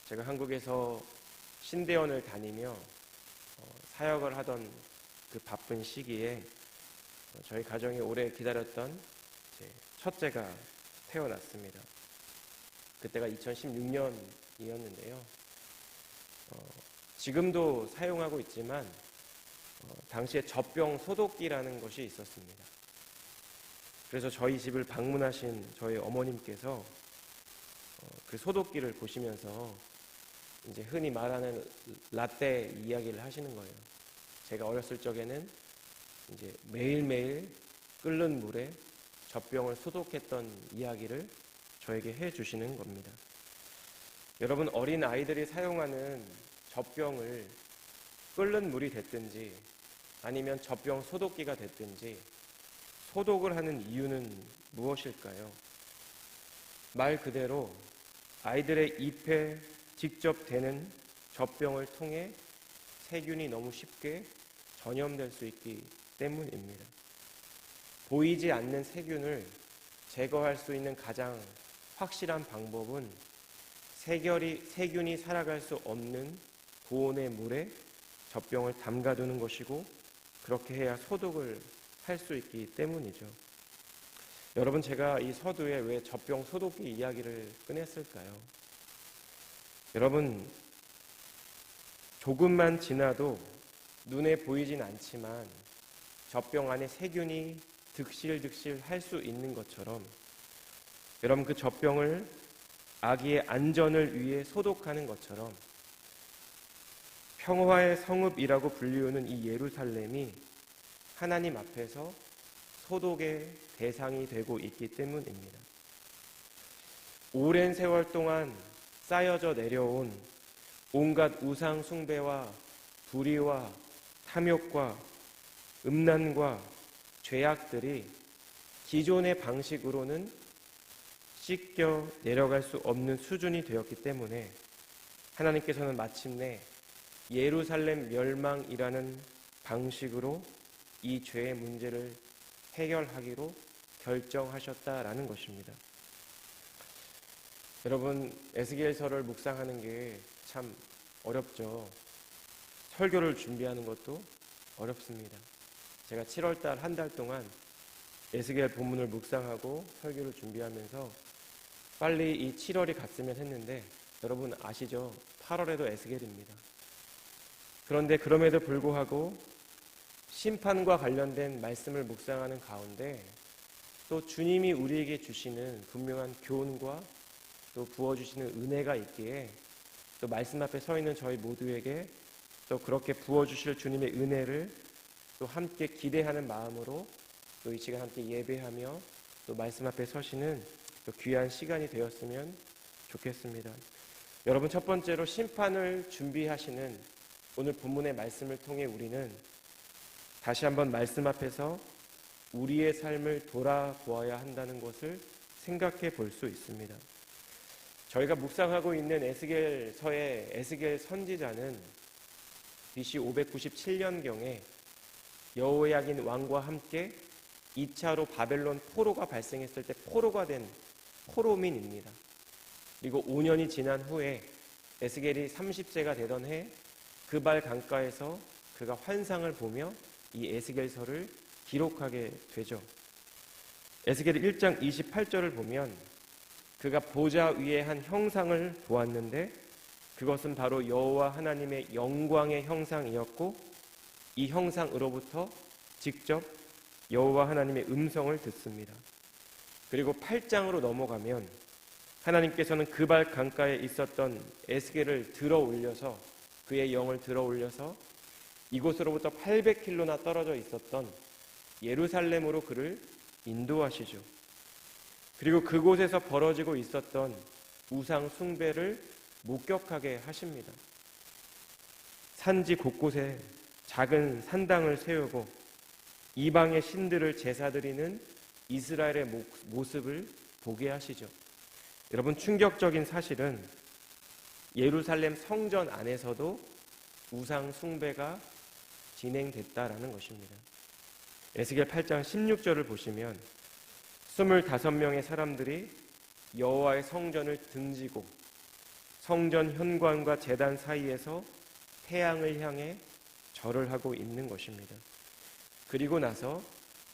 제가 한국에서 신대원을 다니며 사역을 하던 그 바쁜 시기에 저희 가정이 오래 기다렸던 제 첫째가 태어났습니다. 그때가 2016년이었는데요. 지금도 사용하고 있지만 당시에 젖병 소독기라는 것이 있었습니다. 그래서 저희 집을 방문하신 저희 어머님께서 그 소독기를 보시면서 이제 흔히 말하는 라떼 이야기를 하시는 거예요. 제가 어렸을 적에는 이제 매일매일 끓는 물에 젖병을 소독했던 이야기를 저에게 해주시는 겁니다. 여러분, 어린 아이들이 사용하는 젖병을 끓는 물이 됐든지 아니면 젖병 소독기가 됐든지 소독을 하는 이유는 무엇일까요? 말 그대로 아이들의 잎에 직접 대는 젖병을 통해 세균이 너무 쉽게 전염될 수 있기 때문입니다. 보이지 않는 세균을 제거할 수 있는 가장 확실한 방법은 세균이 살아갈 수 없는 고온의 물에 젖병을 담가두는 것이고, 그렇게 해야 소독을 할 수 있기 때문이죠. 여러분, 제가 이 서두에 왜 젖병 소독기 이야기를 꺼냈을까요? 여러분, 조금만 지나도 눈에 보이진 않지만 젖병 안에 세균이 득실득실 할 수 있는 것처럼, 여러분, 그 젖병을 아기의 안전을 위해 소독하는 것처럼 평화의 성읍이라고 불리우는 이 예루살렘이 하나님 앞에서 소독의 대상이 되고 있기 때문입니다. 오랜 세월 동안 쌓여져 내려온 온갖 우상 숭배와 불의와 탐욕과 음란과 죄악들이 기존의 방식으로는 씻겨 내려갈 수 없는 수준이 되었기 때문에 하나님께서는 마침내 예루살렘 멸망이라는 방식으로 이 죄의 문제를 해결하기로 결정하셨다라는 것입니다. 여러분, 에스겔서를 묵상하는 게 참 어렵죠. 설교를 준비하는 것도 어렵습니다. 제가 7월달 한 달 동안 에스겔 본문을 묵상하고 설교를 준비하면서 빨리 이 7월이 갔으면 했는데, 여러분 아시죠? 8월에도 에스겔입니다. 그런데 그럼에도 불구하고 심판과 관련된 말씀을 묵상하는 가운데 또 주님이 우리에게 주시는 분명한 교훈과 또 부어주시는 은혜가 있기에, 또 말씀 앞에 서 있는 저희 모두에게 또 그렇게 부어주실 주님의 은혜를 또 함께 기대하는 마음으로 또 이 시간 함께 예배하며 또 말씀 앞에 서시는 또 귀한 시간이 되었으면 좋겠습니다. 여러분, 첫 번째로 심판을 준비하시는 오늘 본문의 말씀을 통해 우리는 다시 한번 말씀 앞에서 우리의 삶을 돌아보아야 한다는 것을 생각해 볼 수 있습니다. 저희가 묵상하고 있는 에스겔서의 에스겔 선지자는 BC 597년경에 여호야긴 왕과 함께 2차로 바벨론 포로가 발생했을 때 포로가 된 포로민입니다. 그리고 5년이 지난 후에 에스겔이 30세가 되던 해 그발 강가에서 그가 환상을 보며 이 에스겔서를 기록하게 되죠. 에스겔 1장 28절을 보면 그가 보좌 위에 한 형상을 보았는데 그것은 바로 여호와 하나님의 영광의 형상이었고, 이 형상으로부터 직접 여호와 하나님의 음성을 듣습니다. 그리고 8장으로 넘어가면 하나님께서는 그발 강가에 있었던 에스겔을 들어 올려서, 그의 영을 들어 올려서 이곳으로부터 800km나 떨어져 있었던 예루살렘으로 그를 인도하시죠. 그리고 그곳에서 벌어지고 있었던 우상 숭배를 목격하게 하십니다. 산지 곳곳에 작은 산당을 세우고 이방의 신들을 제사드리는 이스라엘의 모습을 보게 하시죠. 여러분, 충격적인 사실은 예루살렘 성전 안에서도 우상 숭배가 진행됐다라는 것입니다. 에스겔 8장 16절을 보시면 25명의 사람들이 여호와의 성전을 등지고 성전 현관과 제단 사이에서 태양을 향해 절을 하고 있는 것입니다. 그리고 나서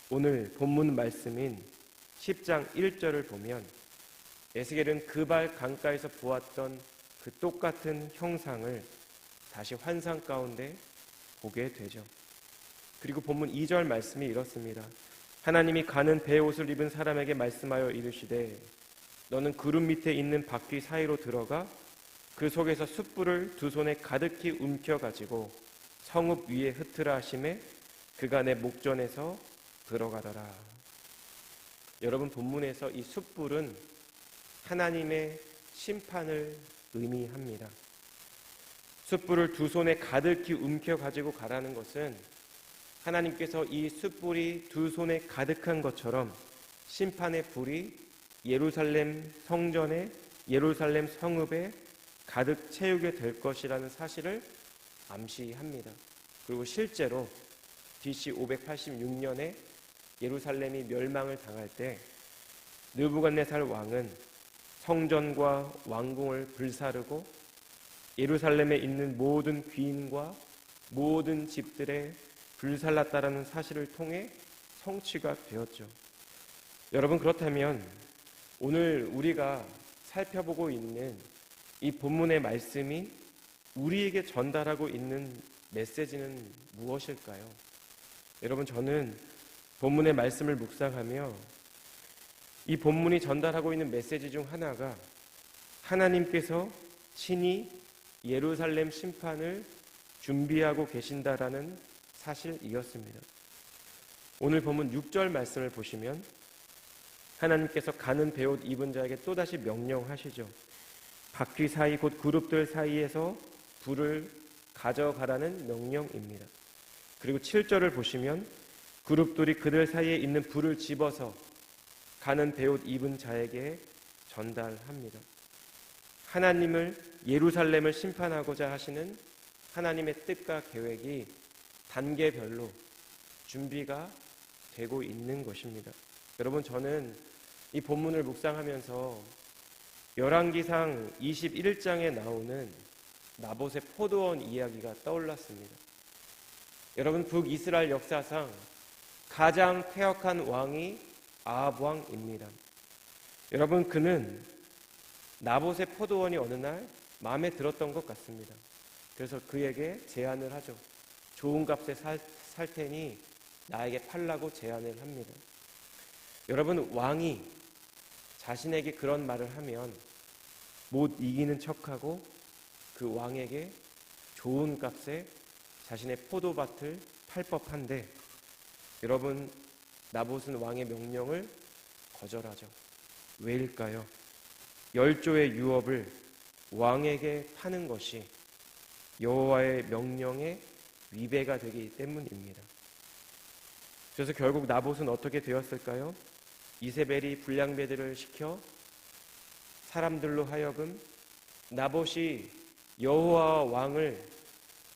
오늘 본문 말씀인 10장 1절을 보면 에스겔은 그발 강가에서 보았던 그 똑같은 형상을 다시 환상 가운데 보게 되죠. 그리고 본문 2절 말씀이 이렇습니다. 하나님이 가는 베옷을 입은 사람에게 말씀하여 이르시되 너는 구름 밑에 있는 바퀴 사이로 들어가 그 속에서 숯불을 두 손에 가득히 움켜가지고 성읍 위에 흩으라 하심에 그가 내 목전에서 들어가더라. 여러분, 본문에서 이 숯불은 하나님의 심판을 의미합니다. 숯불을 두 손에 가득히 움켜가지고 가라는 것은 하나님께서 이 숯불이 두 손에 가득한 것처럼 심판의 불이 예루살렘 성전에, 예루살렘 성읍에 가득 채우게 될 것이라는 사실을 암시합니다. 그리고 실제로 BC 586년에 예루살렘이 멸망을 당할 때 느부갓네살 왕은 성전과 왕궁을 불사르고 예루살렘에 있는 모든 귀인과 모든 집들에 불살랐다라는 사실을 통해 성취가 되었죠. 여러분, 그렇다면 오늘 우리가 살펴보고 있는 이 본문의 말씀이 우리에게 전달하고 있는 메시지는 무엇일까요? 여러분, 저는 본문의 말씀을 묵상하며 이 본문이 전달하고 있는 메시지 중 하나가 하나님께서 친히 예루살렘 심판을 준비하고 계신다라는 사실이었습니다. 오늘 본문 6절 말씀을 보시면 하나님께서 가는 베옷 입은 자에게 또다시 명령하시죠. 바퀴 사이 곧 그룹들 사이에서 불을 가져가라는 명령입니다. 그리고 7절을 보시면 그룹들이 그들 사이에 있는 불을 집어서 가는 베옷 입은 자에게 전달합니다. 하나님을, 예루살렘을 심판하고자 하시는 하나님의 뜻과 계획이 단계별로 준비가 되고 있는 것입니다. 여러분, 저는 이 본문을 묵상하면서 열왕기상 21장에 나오는 나봇의 포도원 이야기가 떠올랐습니다. 여러분, 북이스라엘 역사상 가장 패역한 왕이 아합 왕입니다. 여러분, 그는 나봇의 포도원이 어느 날 마음에 들었던 것 같습니다. 그래서 그에게 제안을 하죠. 좋은 값에 살 테니 나에게 팔라고 제안을 합니다. 여러분, 왕이 자신에게 그런 말을 하면 못 이기는 척하고 그 왕에게 좋은 값에 자신의 포도밭을 팔 법한데, 여러분, 나봇은 왕의 명령을 거절하죠. 왜일까요? 10조의 유업을 왕에게 파는 것이 여호와의 명령에 위배가 되기 때문입니다. 그래서 결국 나봇은 어떻게 되었을까요? 이세벨이 불량배들을 시켜 사람들로 하여금 나봇이 여호와 왕을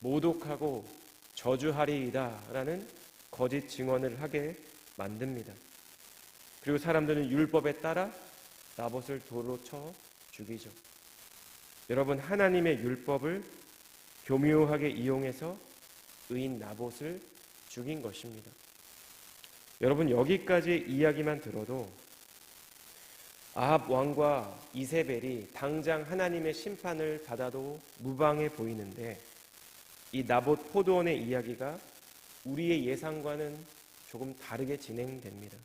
모독하고 저주하리이다 라는 거짓 증언을 하게 만듭니다. 그리고 사람들은 율법에 따라 나봇을 돌로 쳐 죽이죠. 여러분, 하나님의 율법을 교묘하게 이용해서 의인 나봇을 죽인 것입니다. 여러분, 여기까지 이야기만 들어도 아합 왕과 이세벨이 당장 하나님의 심판을 받아도 무방해 보이는데, 이 나봇 포도원의 이야기가 우리의 예상과는 조금 다르게 진행됩니다.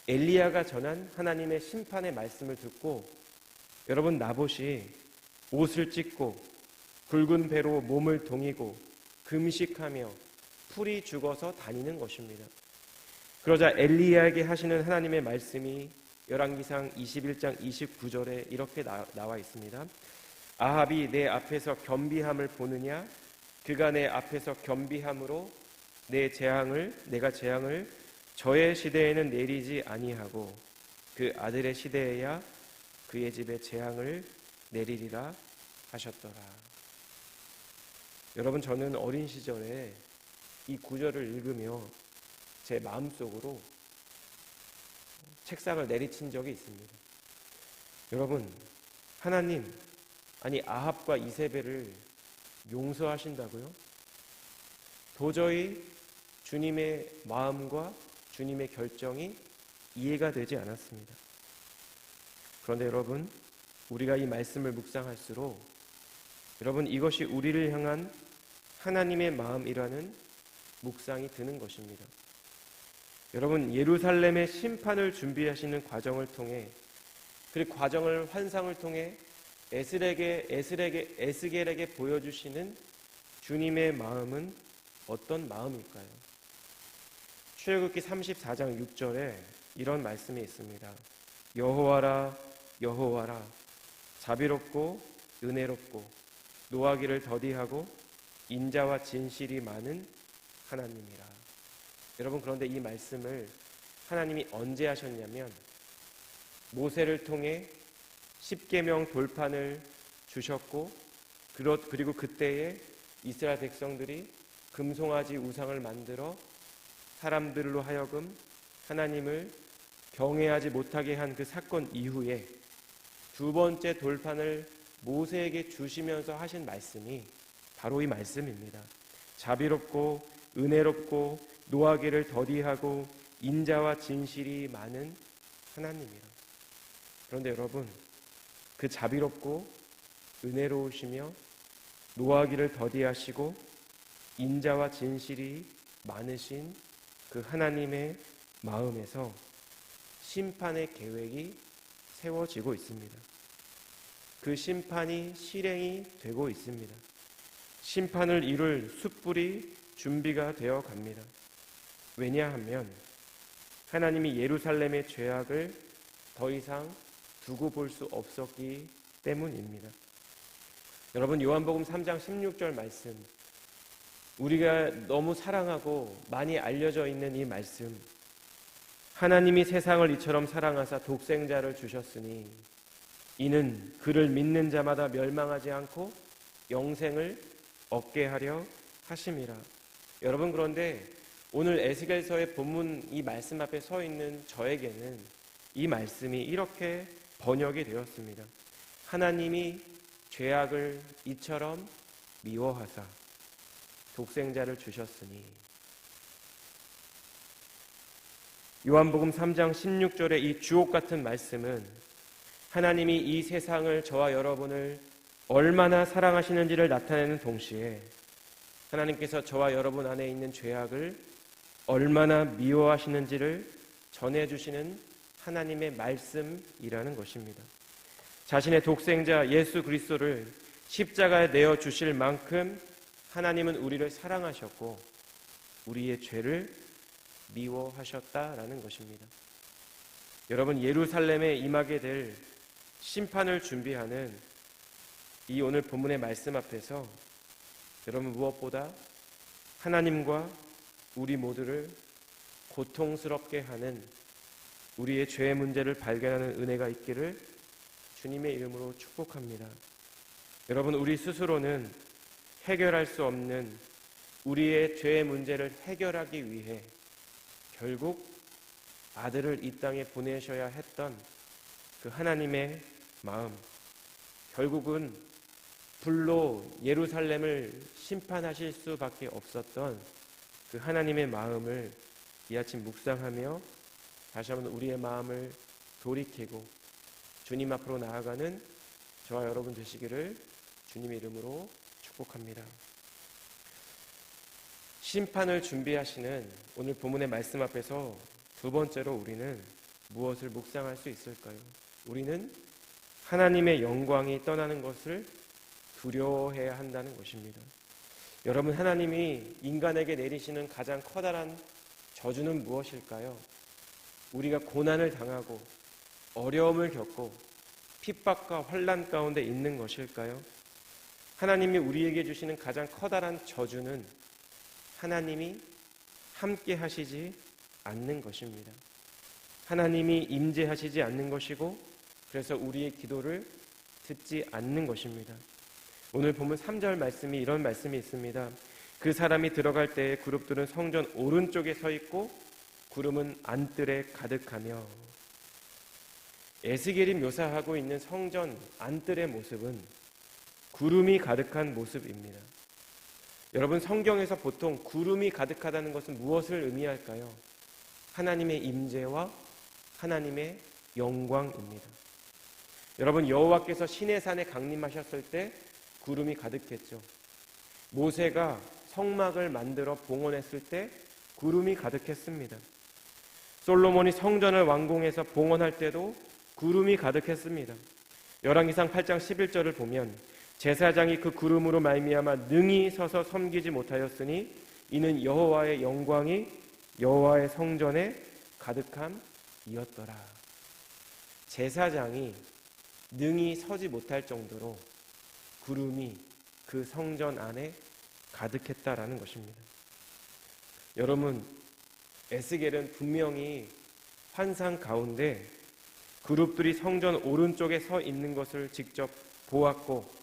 엘리야가 전한 하나님의 심판의 말씀을 듣고 여러분, 나봇이 옷을 찢고 굵은 배로 몸을 동이고 금식하며 풀이 죽어서 다니는 것입니다. 그러자 엘리야에게 하시는 하나님의 말씀이 열왕기상 21장 29절에 이렇게 나와 있습니다. 아합이 내 앞에서 겸비함을 보느냐? 그가 내 앞에서 겸비함으로 내가 재앙을 저의 시대에는 내리지 아니하고 그 아들의 시대에야 그의 집에 재앙을 내리리라 하셨더라. 여러분, 저는 어린 시절에 이 구절을 읽으며 제 마음속으로 책상을 내리친 적이 있습니다. 여러분, 하나님, 아니 아합과 이세벨을 용서하신다고요? 도저히 주님의 마음과 주님의 결정이 이해가 되지 않았습니다. 그런데 여러분, 우리가 이 말씀을 묵상할수록 여러분, 이것이 우리를 향한 하나님의 마음이라는 묵상이 드는 것입니다. 여러분, 예루살렘의 심판을 준비하시는 과정을 통해, 그 과정을 환상을 통해 에스겔에게 보여주시는 주님의 마음은 어떤 마음일까요? 출애굽기 34장 6절에 이런 말씀이 있습니다. 여호와라 여호와라, 자비롭고 은혜롭고 노하기를 더디하고 인자와 진실이 많은 하나님이라. 여러분, 그런데 이 말씀을 하나님이 언제 하셨냐면 모세를 통해 십계명 돌판을 주셨고, 그리고 그때에 이스라엘 백성들이 금송아지 우상을 만들어 사람들로 하여금 하나님을 경외하지 못하게 한 그 사건 이후에 두 번째 돌판을 모세에게 주시면서 하신 말씀이 바로 이 말씀입니다. 자비롭고 은혜롭고 노하기를 더디하고 인자와 진실이 많은 하나님이라. 그런데 여러분, 그 자비롭고 은혜로우시며 노하기를 더디하시고 인자와 진실이 많으신 그 하나님의 마음에서 심판의 계획이 세워지고 있습니다. 그 심판이 실행이 되고 있습니다. 심판을 이룰 숯불이 준비가 되어 갑니다. 왜냐하면 하나님이 예루살렘의 죄악을 더 이상 두고 볼 수 없었기 때문입니다. 여러분, 요한복음 3장 16절 말씀, 우리가 너무 사랑하고 많이 알려져 있는 이 말씀, 하나님이 세상을 이처럼 사랑하사 독생자를 주셨으니 이는 그를 믿는 자마다 멸망하지 않고 영생을 얻게 하려 하심이라. 여러분, 그런데 오늘 에스겔서의 본문 이 말씀 앞에 서 있는 저에게는 이 말씀이 이렇게 번역이 되었습니다. 하나님이 죄악을 이처럼 미워하사 독생자를 주셨으니. 요한복음 3장 16절의 이 주옥 같은 말씀은 하나님이 이 세상을, 저와 여러분을 얼마나 사랑하시는지를 나타내는 동시에 하나님께서 저와 여러분 안에 있는 죄악을 얼마나 미워하시는지를 전해주시는 하나님의 말씀이라는 것입니다. 자신의 독생자 예수 그리스도를 십자가에 내어주실 만큼 하나님은 우리를 사랑하셨고 우리의 죄를 미워하셨다라는 것입니다. 여러분, 예루살렘에 임하게 될 심판을 준비하는 이 오늘 본문의 말씀 앞에서 여러분, 무엇보다 하나님과 우리 모두를 고통스럽게 하는 우리의 죄의 문제를 발견하는 은혜가 있기를 주님의 이름으로 축복합니다. 여러분, 우리 스스로는 해결할 수 없는 우리의 죄의 문제를 해결하기 위해 결국 아들을 이 땅에 보내셔야 했던 그 하나님의 마음, 결국은 불로 예루살렘을 심판하실 수밖에 없었던 그 하나님의 마음을 이 아침 묵상하며 다시 한번 우리의 마음을 돌이키고 주님 앞으로 나아가는 저와 여러분 되시기를 주님의 이름으로 축복합니다. 심판을 준비하시는 오늘 본문의 말씀 앞에서 두 번째로 우리는 무엇을 묵상할 수 있을까요? 우리는 하나님의 영광이 떠나는 것을 두려워해야 한다는 것입니다. 여러분, 하나님이 인간에게 내리시는 가장 커다란 저주는 무엇일까요? 우리가 고난을 당하고 어려움을 겪고 핍박과 환난 가운데 있는 것일까요? 하나님이 우리에게 주시는 가장 커다란 저주는 하나님이 함께 하시지 않는 것입니다. 하나님이 임재하시지 않는 것이고, 그래서 우리의 기도를 듣지 않는 것입니다. 오늘 보면 3절 말씀이 이런 말씀이 있습니다. 그 사람이 들어갈 때에 그룹들은 성전 오른쪽에 서 있고 구름은 안뜰에 가득하며. 에스겔이 묘사하고 있는 성전 안뜰의 모습은 구름이 가득한 모습입니다. 여러분, 성경에서 보통 구름이 가득하다는 것은 무엇을 의미할까요? 하나님의 임재와 하나님의 영광입니다. 여러분, 여호와께서 시내산에 강림하셨을 때 구름이 가득했죠. 모세가 성막을 만들어 봉헌했을 때 구름이 가득했습니다. 솔로몬이 성전을 완공해서 봉헌할 때도 구름이 가득했습니다. 열왕기상 8장 11절을 보면 제사장이 그 구름으로 말미암아 능히 서서 섬기지 못하였으니 이는 여호와의 영광이 여호와의 성전에 가득함이었더라. 제사장이 능히 서지 못할 정도로 구름이 그 성전 안에 가득했다라는 것입니다. 여러분, 에스겔은 분명히 환상 가운데 그룹들이 성전 오른쪽에 서 있는 것을 직접 보았고,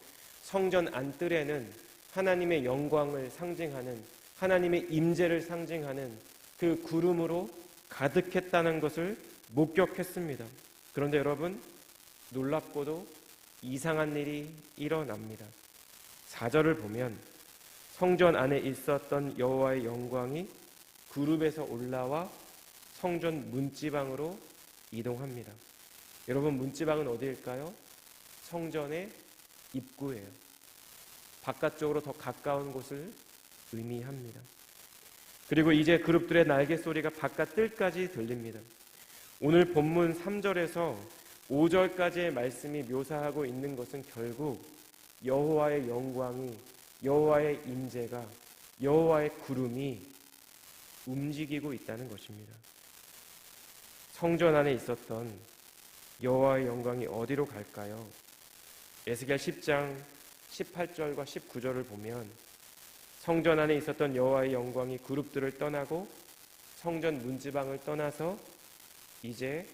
성전 안뜰에는 하나님의 영광을 상징하는, 하나님의 임재를 상징하는 그 구름으로 가득했다는 것을 목격했습니다. 그런데 여러분, 놀랍고도 이상한 일이 일어납니다. 4절을 보면 성전 안에 있었던 여호와의 영광이 그룹에서 올라와 성전 문지방으로 이동합니다. 여러분, 문지방은 어디일까요? 성전의 입구예요. 바깥쪽으로 더 가까운 곳을 의미합니다. 그리고 이제 그룹들의 날개 소리가 바깥 뜰까지 들립니다. 오늘 본문 3절에서 5절까지의 말씀이 묘사하고 있는 것은 결국 여호와의 영광이, 여호와의 임재가, 여호와의 구름이 움직이고 있다는 것입니다. 성전 안에 있었던 여호와의 영광이 어디로 갈까요? 에스겔 10장 18절과 19절을 보면 성전 안에 있었던 여호와의 영광이 그룹들을 떠나고 성전 문지방을 떠나서 이제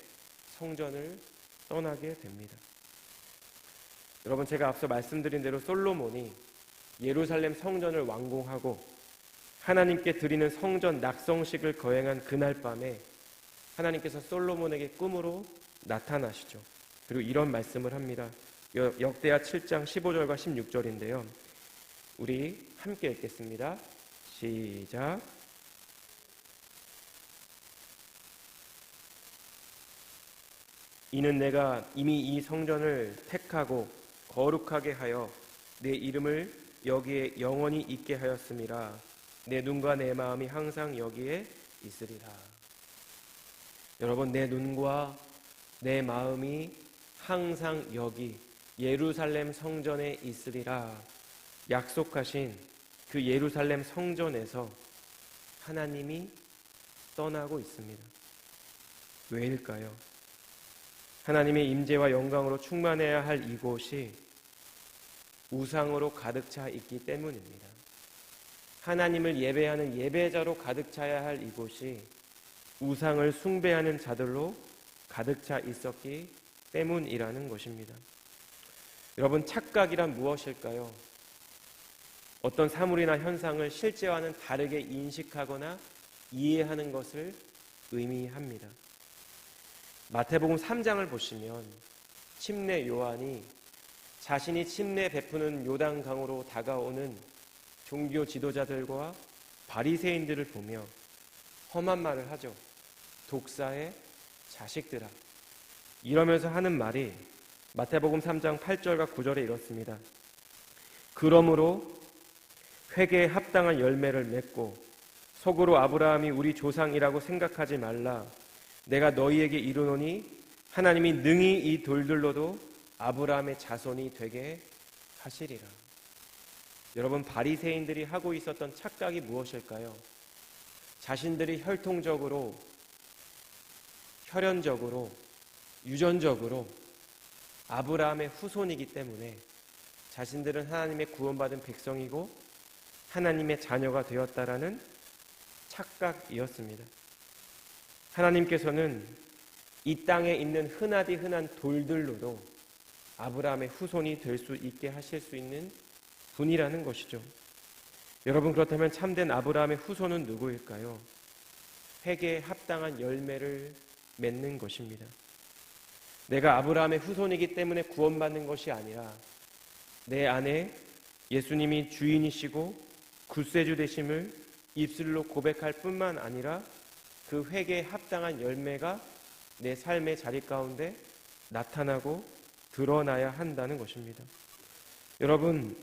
성전을 떠나게 됩니다. 여러분, 제가 앞서 말씀드린 대로 솔로몬이 예루살렘 성전을 완공하고 하나님께 드리는 성전 낙성식을 거행한 그날 밤에 하나님께서 솔로몬에게 꿈으로 나타나시죠. 그리고 이런 말씀을 합니다. 역대하 7장 15절과 16절인데요. 우리 함께 읽겠습니다. 시작. 이는 내가 이미 이 성전을 택하고 거룩하게 하여 내 이름을 여기에 영원히 있게 하였음이라. 내 눈과 내 마음이 항상 여기에 있으리라. 여러분, 내 눈과 내 마음이 항상 여기 예루살렘 성전에 있으리라 약속하신 그 예루살렘 성전에서 하나님이 떠나고 있습니다. 왜일까요? 하나님의 임재와 영광으로 충만해야 할 이곳이 우상으로 가득 차 있기 때문입니다. 하나님을 예배하는 예배자로 가득 차야 할 이곳이 우상을 숭배하는 자들로 가득 차 있었기 때문이라는 것입니다. 여러분, 착각이란 무엇일까요? 어떤 사물이나 현상을 실제와는 다르게 인식하거나 이해하는 것을 의미합니다. 마태복음 3장을 보시면 침례 요한이 자신이 침례 베푸는 요단강으로 다가오는 종교 지도자들과 바리새인들을 보며 험한 말을 하죠. 독사의 자식들아. 이러면서 하는 말이 마태복음 3장 8절과 9절에 이렇습니다. 그러므로 회개에 합당한 열매를 맺고 속으로 아브라함이 우리 조상이라고 생각하지 말라. 내가 너희에게 이르노니 하나님이 능히 이 돌들로도 아브라함의 자손이 되게 하시리라. 여러분, 바리새인들이 하고 있었던 착각이 무엇일까요? 자신들이 혈통적으로, 혈연적으로, 유전적으로 아브라함의 후손이기 때문에 자신들은 하나님의 구원받은 백성이고 하나님의 자녀가 되었다라는 착각이었습니다. 하나님께서는 이 땅에 있는 흔하디 흔한 돌들로도 아브라함의 후손이 될 수 있게 하실 수 있는 분이라는 것이죠. 여러분, 그렇다면 참된 아브라함의 후손은 누구일까요? 회개에 합당한 열매를 맺는 것입니다. 내가 아브라함의 후손이기 때문에 구원받는 것이 아니라 내 안에 예수님이 주인이시고 구세주 되심을 입술로 고백할 뿐만 아니라 그 회개에 합당한 열매가 내 삶의 자리 가운데 나타나고 드러나야 한다는 것입니다. 여러분,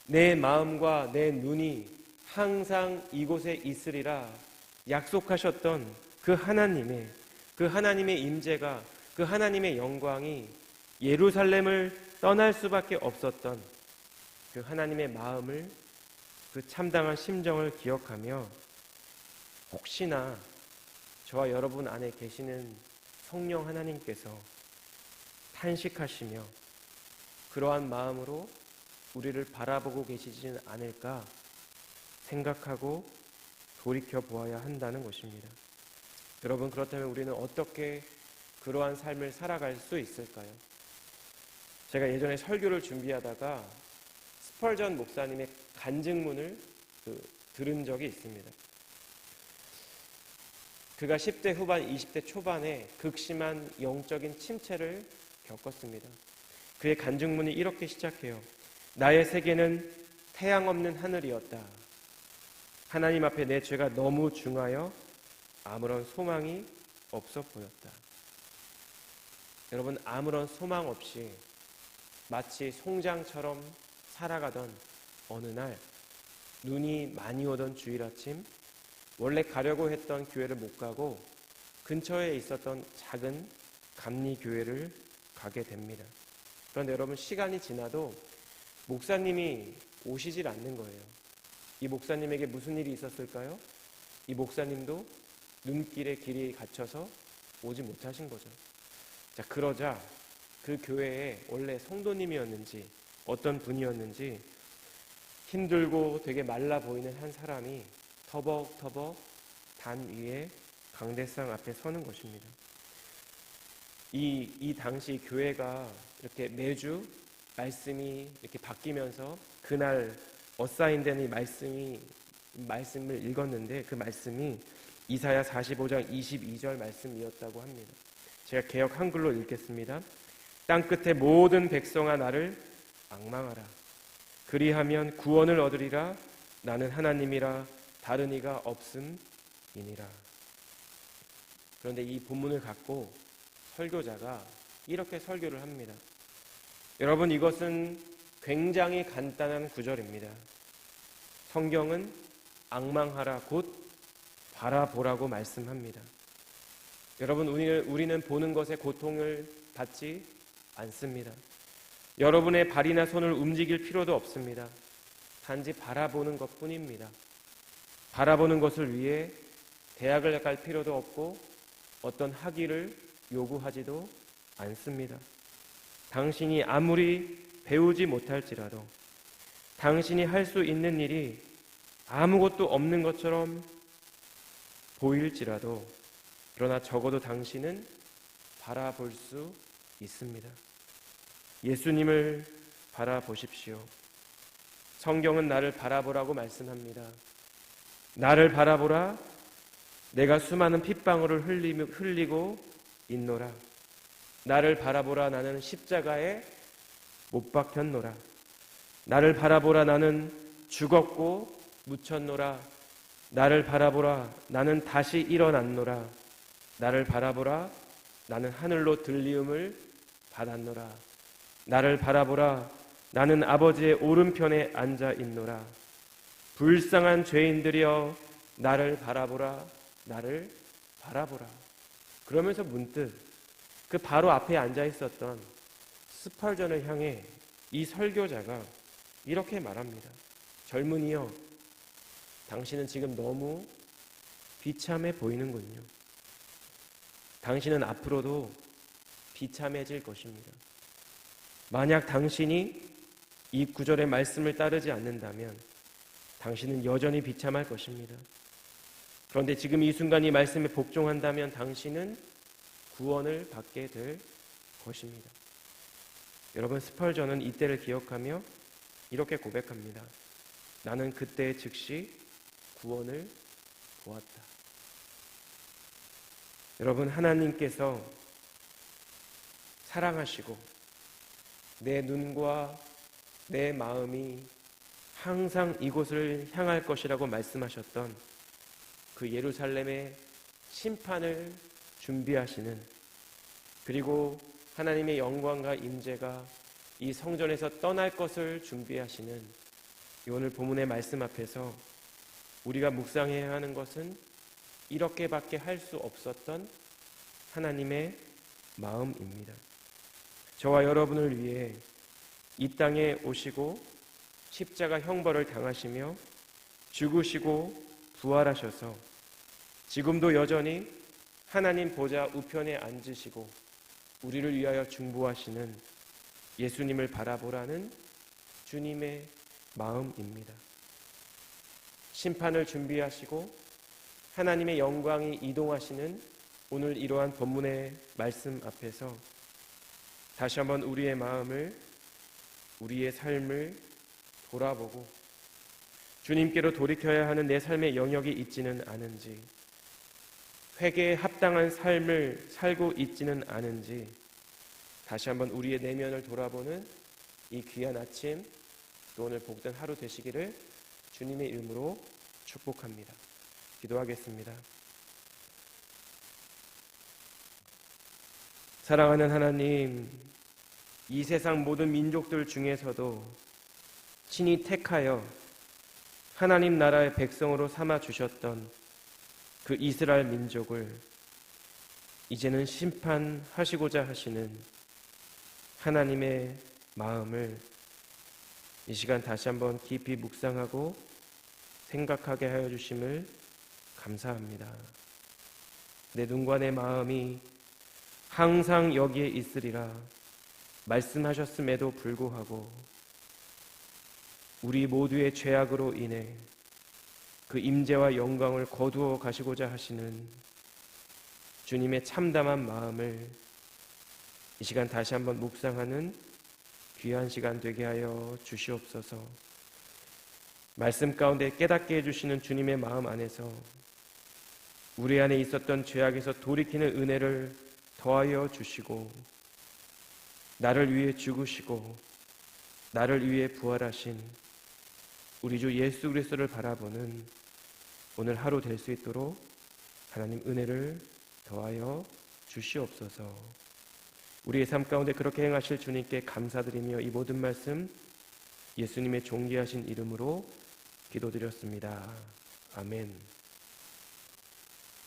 내 마음과 내 눈이 항상 이곳에 있으리라 약속하셨던 그 하나님의 임재가, 그 하나님의 영광이 예루살렘을 떠날 수밖에 없었던 그 하나님의 마음을, 그 참당한 심정을 기억하며 혹시나 저와 여러분 안에 계시는 성령 하나님께서 탄식하시며 그러한 마음으로 우리를 바라보고 계시지는 않을까 생각하고 돌이켜 보아야 한다는 것입니다. 여러분, 그렇다면 우리는 어떻게 그러한 삶을 살아갈 수 있을까요? 제가 예전에 설교를 준비하다가 스펄전 목사님의 간증문을 들은 적이 있습니다. 그가 10대 후반, 20대 초반에 극심한 영적인 침체를 겪었습니다. 그의 간증문이 이렇게 시작해요. 나의 세계는 태양 없는 하늘이었다. 하나님 앞에 내 죄가 너무 중하여 아무런 소망이 없어 보였다. 여러분, 아무런 소망 없이 마치 송장처럼 살아가던 어느 날, 눈이 많이 오던 주일 아침, 원래 가려고 했던 교회를 못 가고 근처에 있었던 작은 감리교회를 가게 됩니다. 그런데 여러분, 시간이 지나도 목사님이 오시질 않는 거예요. 이 목사님에게 무슨 일이 있었을까요? 이 목사님도 눈길에 길이 갇혀서 오지 못하신 거죠. 자, 그러자 그 교회에 원래 성도님이었는지 어떤 분이었는지 힘들고 되게 말라 보이는 한 사람이 터벅터벅 단 위에 강대상 앞에 서는 것입니다. 이 당시 교회가 이렇게 매주 말씀이 이렇게 바뀌면서 그날 어사인되는 말씀을 읽었는데, 그 말씀이 이사야 45장 22절 말씀이었다고 합니다. 제가 개역 한글로 읽겠습니다. 땅끝의 모든 백성아 나를 앙망하라. 그리하면 구원을 얻으리라. 나는 하나님이라 다른 이가 없음이니라. 그런데 이 본문을 갖고 설교자가 이렇게 설교를 합니다. 여러분, 이것은 굉장히 간단한 구절입니다. 성경은 앙망하라, 곧 바라보라고 말씀합니다. 여러분, 우리는 보는 것에 고통을 받지 않습니다. 여러분의 발이나 손을 움직일 필요도 없습니다. 단지 바라보는 것뿐입니다. 바라보는 것을 위해 대학을 갈 필요도 없고 어떤 학위를 요구하지도 않습니다. 당신이 아무리 배우지 못할지라도, 당신이 할 수 있는 일이 아무것도 없는 것처럼 보일지라도, 그러나 적어도 당신은 바라볼 수 있습니다. 예수님을 바라보십시오. 성경은 나를 바라보라고 말씀합니다. 나를 바라보라. 내가 수많은 핏방울을 흘리고 있노라. 나를 바라보라. 나는 십자가에 못 박혔노라. 나를 바라보라. 나는 죽었고 묻혔노라. 나를 바라보라. 나는 다시 일어났노라. 나를 바라보라. 나는 하늘로 들리움을 받았노라. 나를 바라보라. 나는 아버지의 오른편에 앉아 있노라. 불쌍한 죄인들이여 나를 바라보라. 나를 바라보라. 그러면서 문득 그 바로 앞에 앉아 있었던 스펄전을 향해 이 설교자가 이렇게 말합니다. 젊은이여, 당신은 지금 너무 비참해 보이는군요. 당신은 앞으로도 비참해질 것입니다. 만약 당신이 이 구절의 말씀을 따르지 않는다면 당신은 여전히 비참할 것입니다. 그런데 지금 이 순간 이 말씀에 복종한다면 당신은 구원을 받게 될 것입니다. 여러분, 스펄전은 이때를 기억하며 이렇게 고백합니다. 나는 그때 즉시 구원을 보았다. 여러분, 하나님께서 사랑하시고 내 눈과 내 마음이 항상 이곳을 향할 것이라고 말씀하셨던 그 예루살렘의 심판을 준비하시는, 그리고 하나님의 영광과 임재가 이 성전에서 떠날 것을 준비하시는 이 오늘 본문의 말씀 앞에서 우리가 묵상해야 하는 것은 이렇게밖에 할 수 없었던 하나님의 마음입니다. 저와 여러분을 위해 이 땅에 오시고 십자가 형벌을 당하시며 죽으시고 부활하셔서 지금도 여전히 하나님 보좌 우편에 앉으시고 우리를 위하여 중보하시는 예수님을 바라보라는 주님의 마음입니다. 심판을 준비하시고 하나님의 영광이 이동하시는 오늘 이러한 본문의 말씀 앞에서 다시 한번 우리의 마음을, 우리의 삶을 돌아보고 주님께로 돌이켜야 하는 내 삶의 영역이 있지는 않은지, 회개에 합당한 삶을 살고 있지는 않은지 다시 한번 우리의 내면을 돌아보는 이 귀한 아침, 또 오늘 복된 하루 되시기를 주님의 이름으로 축복합니다. 기도하겠습니다. 사랑하는 하나님, 이 세상 모든 민족들 중에서도 친히 택하여 하나님 나라의 백성으로 삼아 주셨던 그 이스라엘 민족을 이제는 심판하시고자 하시는 하나님의 마음을 이 시간 다시 한번 깊이 묵상하고 생각하게 하여 주심을 감사합니다. 내 눈과 내 마음이 항상 여기에 있으리라 말씀하셨음에도 불구하고 우리 모두의 죄악으로 인해 그 임재와 영광을 거두어 가시고자 하시는 주님의 참담한 마음을 이 시간 다시 한번 묵상하는 귀한 시간 되게 하여 주시옵소서. 말씀 가운데 깨닫게 해주시는 주님의 마음 안에서 우리 안에 있었던 죄악에서 돌이키는 은혜를 더하여 주시고, 나를 위해 죽으시고 나를 위해 부활하신 우리 주 예수 그리스도를 바라보는 오늘 하루 될 수 있도록 하나님 은혜를 더하여 주시옵소서. 우리의 삶 가운데 그렇게 행하실 주님께 감사드리며 이 모든 말씀 예수님의 존귀하신 이름으로 기도드렸습니다. 아멘.